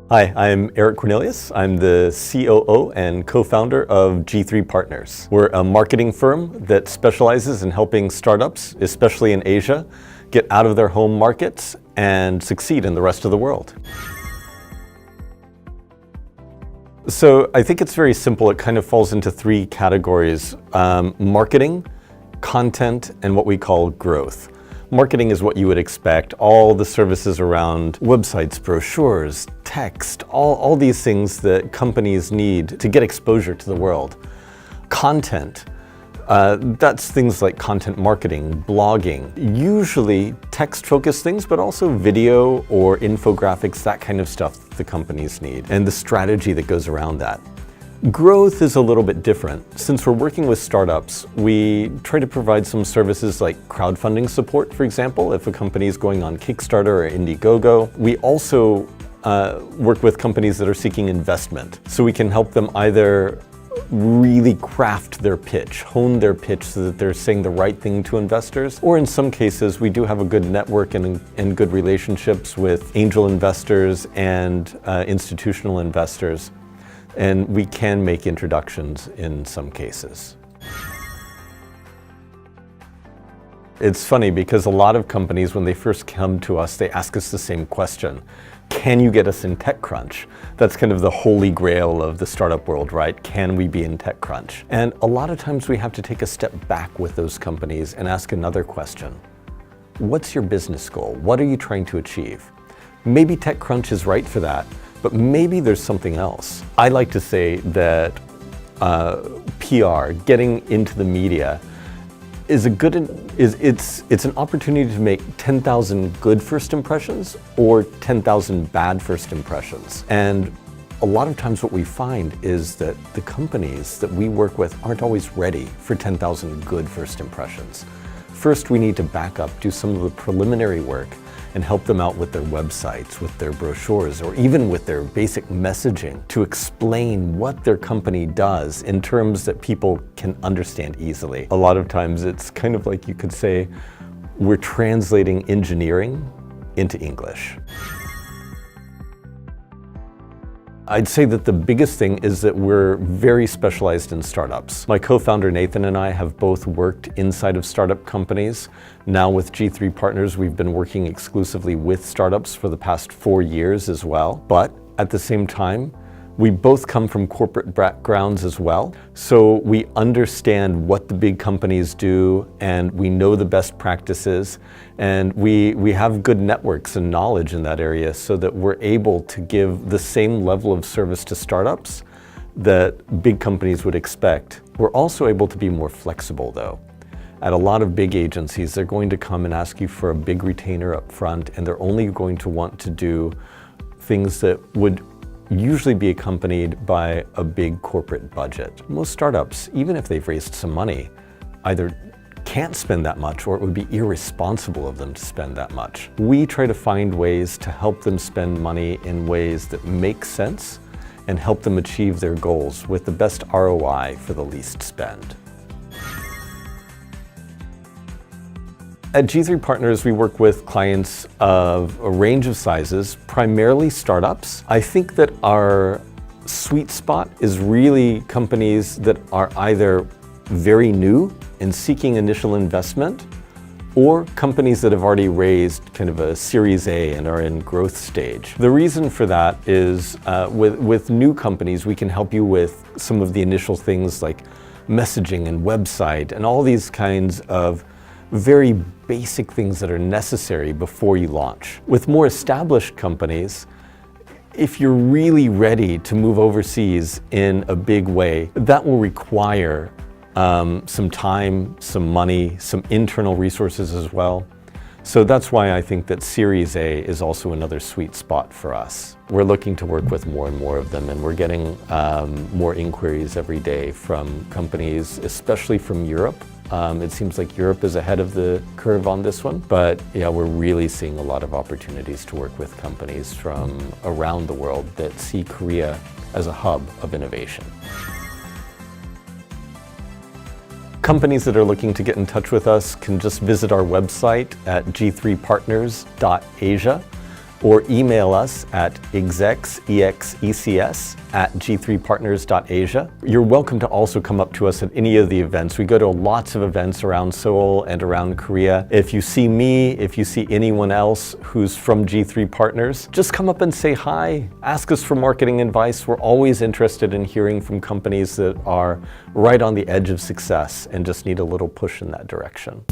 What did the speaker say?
Hi, I'm Erik Cornelius. I'm the COO and co-founder of G3 Partners. We're a marketing firm that specializes in helping startups, especially in Asia, get out of their home markets and succeed in the rest of the world. So I think it's very simple. It kind of falls into three categories: marketing, content, and what we call growth. Marketing is what you would expect, all the services around websites, brochures, text, all these things that companies need to get exposure to the world. Content, that's things like content marketing, blogging, usually text-focused things, but also video or infographics, that kind of stuff the companies need, and the strategy that goes around that. Growth is a little bit different. Since we're working with startups, we try to provide some services like crowdfunding support, for example, if a company is going on Kickstarter or Indiegogo. We also work with companies that are seeking investment, so we can help them either really craft their pitch, hone their pitch so that they're saying the right thing to investors, or in some cases we do have a good network and good relationships with angel investors and institutional investors. And we can make introductions in some cases. It's funny because a lot of companies, when they first come to us, they ask us the same question. Can you get us in TechCrunch? That's kind of the holy grail of the startup world, right? Can we be in TechCrunch? And a lot of times we have to take a step back with those companies and ask another question. What's your business goal? What are you trying to achieve? Maybe TechCrunch is right for that, but maybe there's something else. I like to say that PR, getting into the media, is it's an opportunity to make 10,000 good first impressions or 10,000 bad first impressions. And a lot of times what we find is that the companies that we work with aren't always ready for 10,000 good first impressions. First, we need to back up, do some of the preliminary work, and help them out with their websites, with their brochures, or even with their basic messaging to explain what their company does in terms that people can understand easily. A lot of times it's kind of like you could say, we're translating engineering into English. I'd say that the biggest thing is that we're very specialized in startups. My co-founder Nathan and I have both worked inside of startup companies. Now with G3 Partners, we've been working exclusively with startups for the past 4 years as well. But at the same time, we both come from corporate backgrounds as well. So we understand what the big companies do, and we know the best practices, and we have good networks and knowledge in that area so that we're able to give the same level of service to startups that big companies would expect. We're also able to be more flexible though. At a lot of big agencies, they're going to come and ask you for a big retainer up front, and they're only going to want to do things that would usually be accompanied by a big corporate budget. Most startups, even if they've raised some money, either can't spend that much or it would be irresponsible of them to spend that much. We try to find ways to help them spend money in ways that make sense and help them achieve their goals with the best ROI for the least spend. At G3 Partners, we work with clients of a range of sizes, primarily startups. I think that our sweet spot is really companies that are either very new and seeking initial investment, or companies that have already raised kind of a Series A and are in growth stage. The reason for that is with new companies, we can help you with some of the initial things like messaging and website and all these kinds of very basic things that are necessary before you launch. With more established companies, if you're really ready to move overseas in a big way, that will require some time, some money, some internal resources as well. So that's why I think that Series A is also another sweet spot for us. We're looking to work with more and more of them, and we're getting more inquiries every day from companies, especially from Europe. It seems like Europe is ahead of the curve on this one, but yeah, we're really seeing a lot of opportunities to work with companies from around the world that see Korea as a hub of innovation. Companies that are looking to get in touch with us can just visit our website at g3partners.asia. or email us at execs, EXECS, at g3partners.asia. You're welcome to also come up to us at any of the events. We go to lots of events around Seoul and around Korea. If you see me, if you see anyone else who's from G3 Partners, just come up and say hi. Ask us for marketing advice. We're always interested in hearing from companies that are right on the edge of success and just need a little push in that direction.